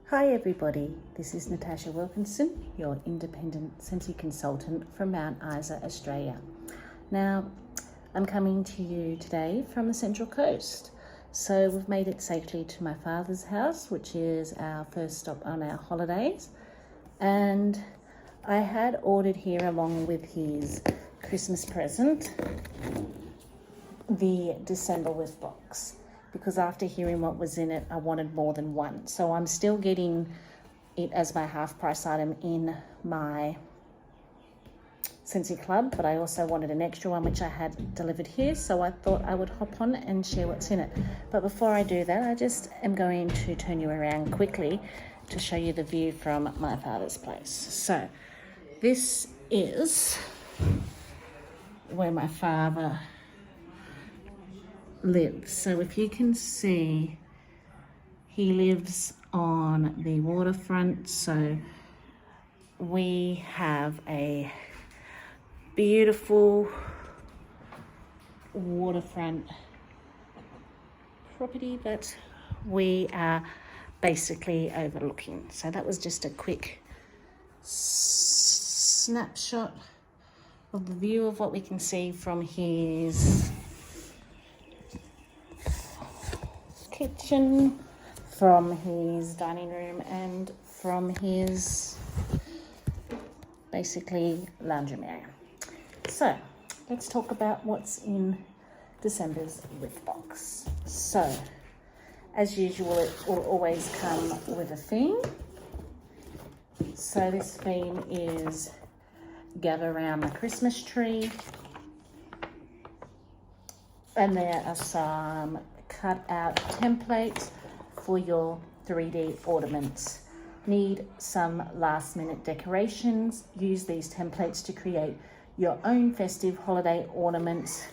Hi everybody, this is Natasha Wilkinson, your independent Sensi consultant from Mount Isa, Australia. Now, I'm coming to you today from the Central Coast. So we've made it safely to my father's house, which is our first stop on our holidays. And I had ordered here, along with his Christmas present, the December whiff box, because after hearing what was in it, I wanted more than one. So I'm still getting it as my half price item in my Sensi Club, but I also wanted an extra one which I had delivered here, so I thought I would hop on and share what's in it. But before I do that, I just am going to turn you around quickly to show you the view from my father's place. So this is where my father lives. So if you can see, he lives on the waterfront. So we have a beautiful waterfront property that we are basically overlooking. So that was just a quick snapshot of the view of what we can see from his kitchen, from his dining room, and from his basically laundry area. So let's talk about what's in December's whiff box. So as usual, it will always come with a theme. So this theme is gather around the Christmas tree, and there are some cut out templates for your 3D ornaments. Need some last minute decorations? Use these templates to create your own festive holiday ornaments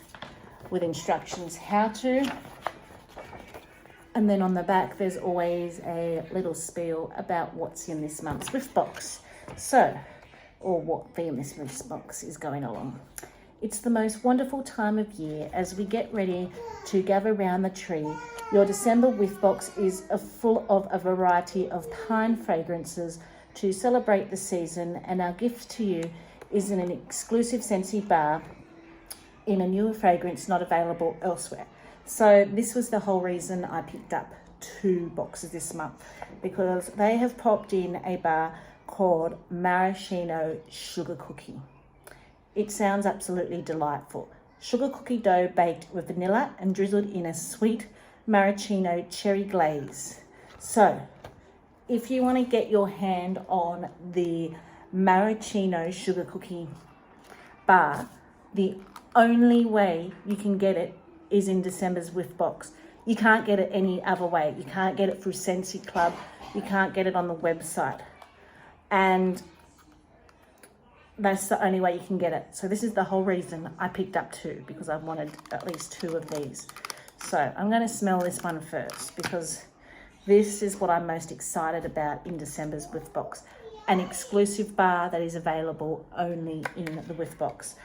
with instructions how to. And then on the back, there's always a little spiel about what's in this month's whiff box. So, or what theme this whiff box is going along. It's the most wonderful time of year as we get ready to gather around the tree. Your December whiff box is full of a variety of pine fragrances to celebrate the season, and our gift to you is in an exclusive Sensi bar in a newer fragrance not available elsewhere. So this was the whole reason I picked up 2 boxes this month, because they have popped in a bar called Maraschino Sugar Cookie. It sounds absolutely delightful. Sugar cookie dough baked with vanilla and drizzled in a sweet maraschino cherry glaze. So if you want to get your hand on the maraschino sugar cookie bar, the only way you can get it is in December's whiff box. You can't get it any other way. You can't get it through Sensi Club. You can't get it on the website. And that's the only way you can get it. So this is the whole reason I picked up 2, because I wanted at least 2 of these. So I'm going to smell this one first, because this is what I'm most excited about in December's whiff box. An exclusive bar that is available only in the whiff box.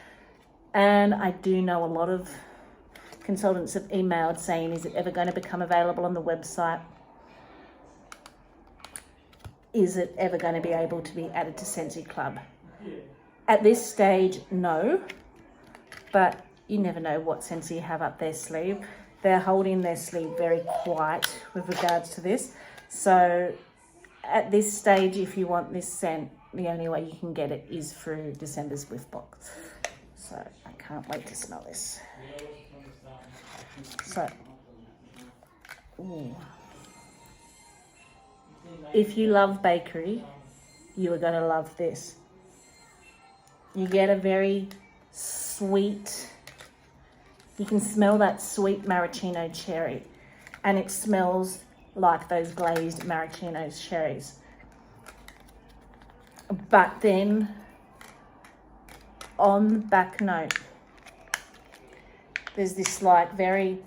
And I do know a lot of consultants have emailed saying, is it ever going to become available on the website? Is it ever going to be able to be added to Sensi Club? At this stage, no, but you never know what Sensi have up their sleeve. They're holding their sleeve very quiet with regards to this. So at this stage, if you want this scent, the only way you can get it is through December's whiff box. So I can't wait to smell this. So, ooh. If you love bakery, you are going to love this. You get a very sweet, you can smell that sweet maraschino cherry, and it smells like those glazed maraschino cherries. But then on the back note, there's this like very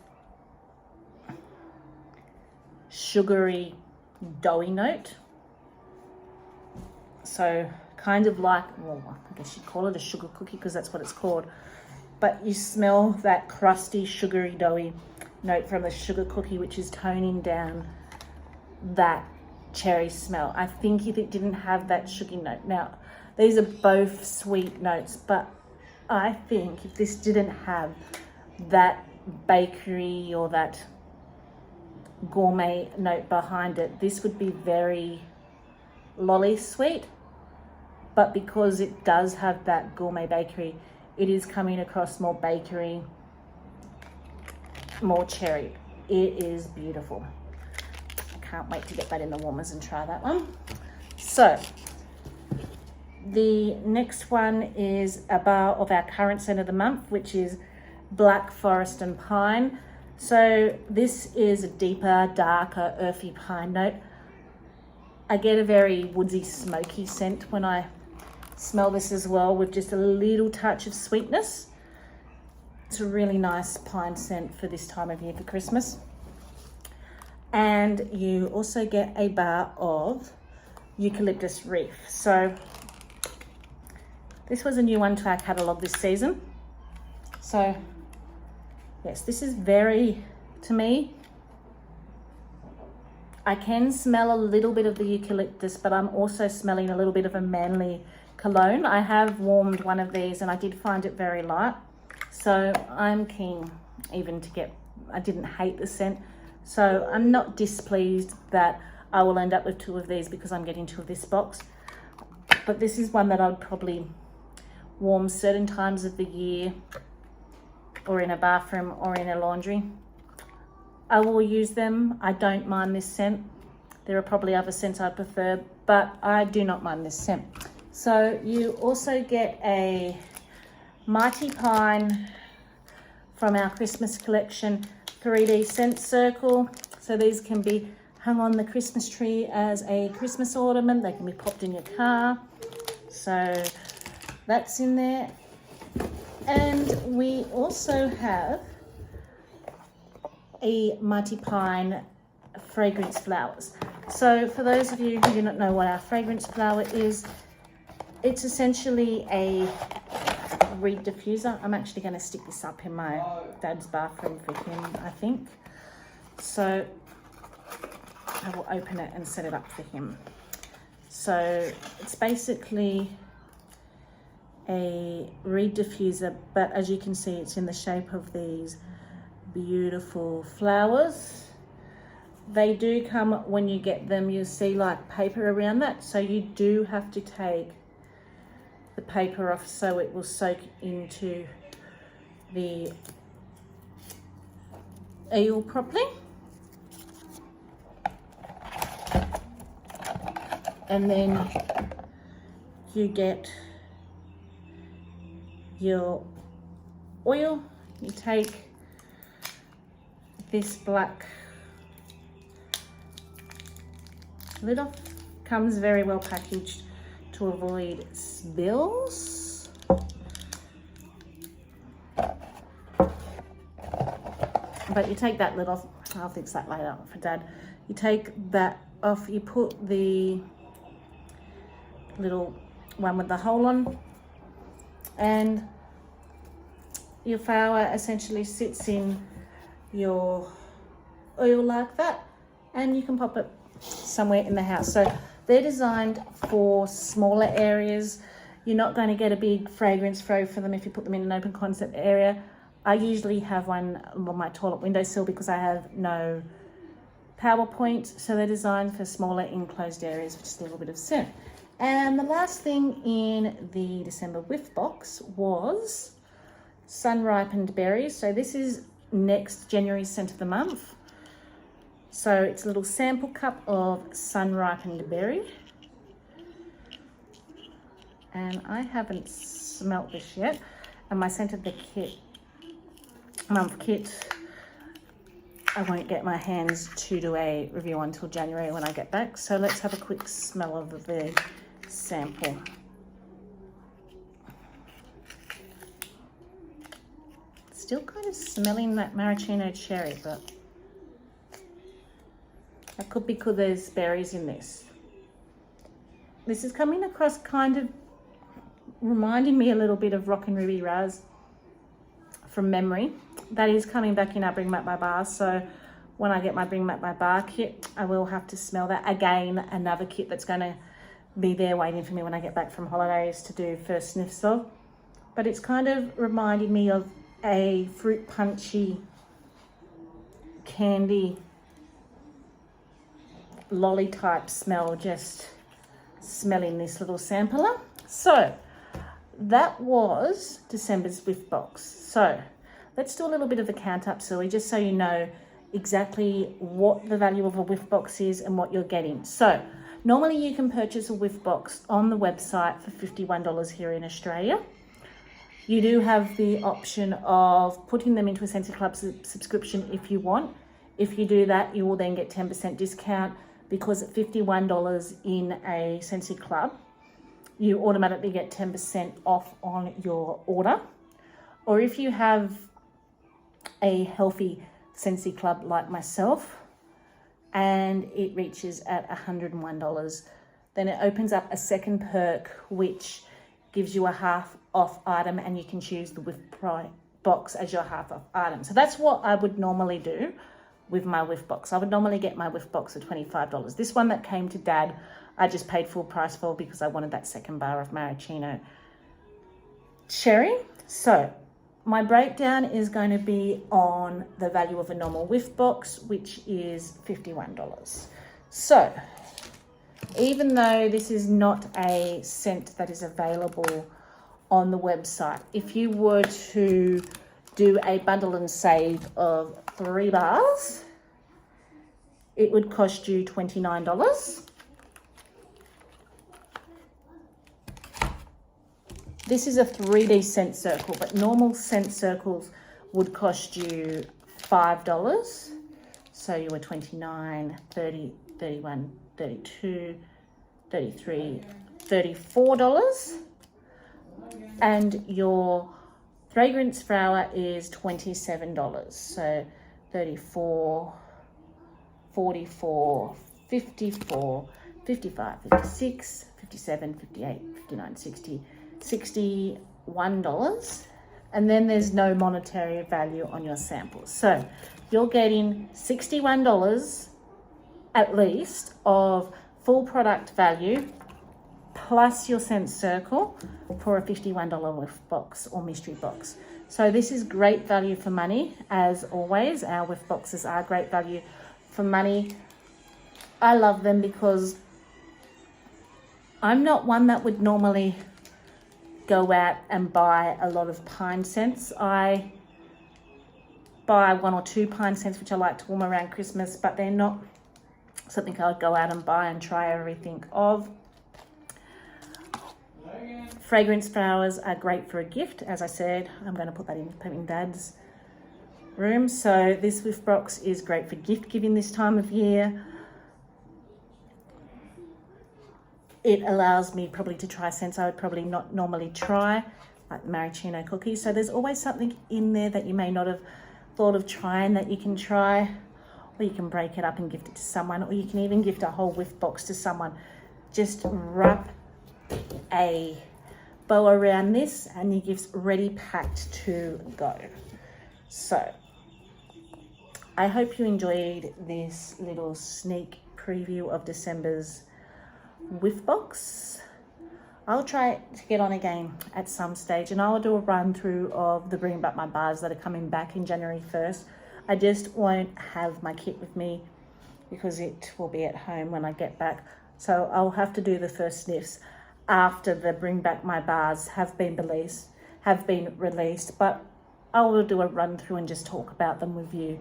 sugary, doughy note. So kind of like, well, I guess you'd call it a sugar cookie because that's what it's called. But you smell that crusty, sugary, doughy note from the sugar cookie, which is toning down that cherry smell. I think if it didn't have that sugary note. Now, these are both sweet notes, but I think if this didn't have that bakery or that gourmet note behind it, this would be very lolly sweet. But because it does have that gourmet bakery, it is coming across more bakery, more cherry. It is beautiful. I can't wait to get that in the warmers and try that one. So the next one is a bar of our current scent of the month, which is Black Forest and Pine. So this is a deeper, darker, earthy pine note. I get a very woodsy, smoky scent when I smell this as well, with just a little touch of sweetness. It's a really nice pine scent for this time of year for Christmas. And you also get a bar of Eucalyptus Reef. So this was a new one to our catalogue this season. So yes, this is very, to me, I can smell a little bit of the eucalyptus, but I'm also smelling a little bit of a manly cologne. I have warmed one of these and I did find it very light. So I'm keen even to get, I didn't hate the scent. So I'm not displeased that I will end up with 2 of these because I'm getting 2 of this box. But this is one that I'd probably warm certain times of the year, or in a bathroom or in a laundry. I will use them. I don't mind this scent. There are probably other scents I prefer, but I do not mind this scent. So you also get a Mighty Pine from our Christmas collection 3D scent circle. So these can be hung on the Christmas tree as a Christmas ornament. They can be popped in your car. So that's in there. And we also have a Mighty Pine fragrance flowers. So for those of you who do not know what our fragrance flower is, it's essentially a reed diffuser. I'm actually going to stick this up in my dad's bathroom for him, I think. So I will open it and set it up for him. So it's basically a reed diffuser, but as you can see, it's in the shape of these beautiful flowers. They do come, when you get them, you'll see like paper around that, so you do have to take the paper off so it will soak into the eel properly. And then you get your oil. You take this black lid off. Comes very well packaged to avoid spills. But you take that lid off. I'll fix that later for Dad. You take that off. You put the little one with the hole on, and your flower essentially sits in your oil like that, and you can pop it somewhere in the house. So they're designed for smaller areas. You're not going to get a big fragrance throw for them if you put them in an open concept area. I usually have one on my toilet windowsill because I have no power point, so they're designed for smaller enclosed areas with just a little bit of scent. And the last thing in the December whiff box was Ripened Berries. So this is next January scent of the month. So it's a little sample cup of Ripened Berry. And I haven't smelt this yet. And my scent of the month kit, I won't get my hands to do a review until January when I get back. So let's have a quick smell of the sample. Still kind of smelling that maraschino cherry, but that could be because there's berries in this. This is coming across kind of reminding me a little bit of Rock and Ruby Raz from memory. That is coming back in our Bring Back My Bars. So when I get my Bring Back My Bar kit, I will have to smell that. Again, another kit that's going to be there waiting for me when I get back from holidays to do first sniffs of. But it's kind of reminding me of a fruit punchy candy lolly type smell, just smelling this little sampler. So that was December's whiff box. So let's do a little bit of a count up, Silly, just so you know exactly what the value of a whiff box is and what you're getting. So normally you can purchase a whiff box on the website for $51 here in Australia. You do have the option of putting them into a Sensi Club subscription if you want. If you do that, you will then get 10% discount, because at $51 in a Sensi Club, you automatically get 10% off on your order. Or if you have a healthy Sensi Club like myself and it reaches at $101, then it opens up a second perk which gives you a half off item, and you can choose the whiff box as your half off item. So that's what I would normally do with my whiff box. I would normally get my whiff box for $25. This one that came to Dad, I just paid full price for because I wanted that second bar of maraschino cherry. So my breakdown is going to be on the value of a normal whiff box, which is $51. So even though this is not a scent that is available on the website, if you were to do a bundle and save of 3 bars, it would cost you $29. This is a 3D scent circle, but normal scent circles would cost you $5. So you were 29, 30, 31, 32, 33, $34. And your fragrance flower is $27. So 34, 44, 54, 55, 56, 57, 58, 59, 60, $61. And then there's no monetary value on your samples. So you're getting $61 at least of full product value plus your scent circle for a $51 whiff box or mystery box. So this is great value for money. As always, our whiff boxes are great value for money. I love them because I'm not one that would normally go out and buy a lot of pine scents. I buy 1 or 2 pine scents which I like to warm around Christmas, but they're not something I would go out and buy and try everything of. Fragrance flowers are great for a gift. As I said, I'm going to put that in Dad's room. So this whiff box is great for gift giving this time of year. It allows me probably to try scents I would probably not normally try, like maraschino cookies. So there's always something in there that you may not have thought of trying that you can try, or you can break it up and gift it to someone, or you can even gift a whole whiff box to someone. Just wrap a bow around this and your gift's ready packed to go. So I hope you enjoyed this little sneak preview of December's whiff box. I'll try to get on again at some stage, and I'll do a run through of the Bring Back My Bars that are coming back in January 1st. I just won't have my kit with me because it will be at home when I get back. So I'll have to do the first sniffs after the Bring Back My Bars have been released, but I will do a run through and just talk about them with you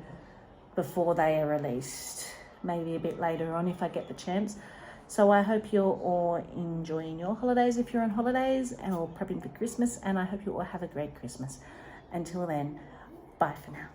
before they are released, maybe a bit later on if I get the chance. So I hope you're all enjoying your holidays if you're on holidays, and all prepping for Christmas, and I hope you all have a great Christmas. Until then, bye for now.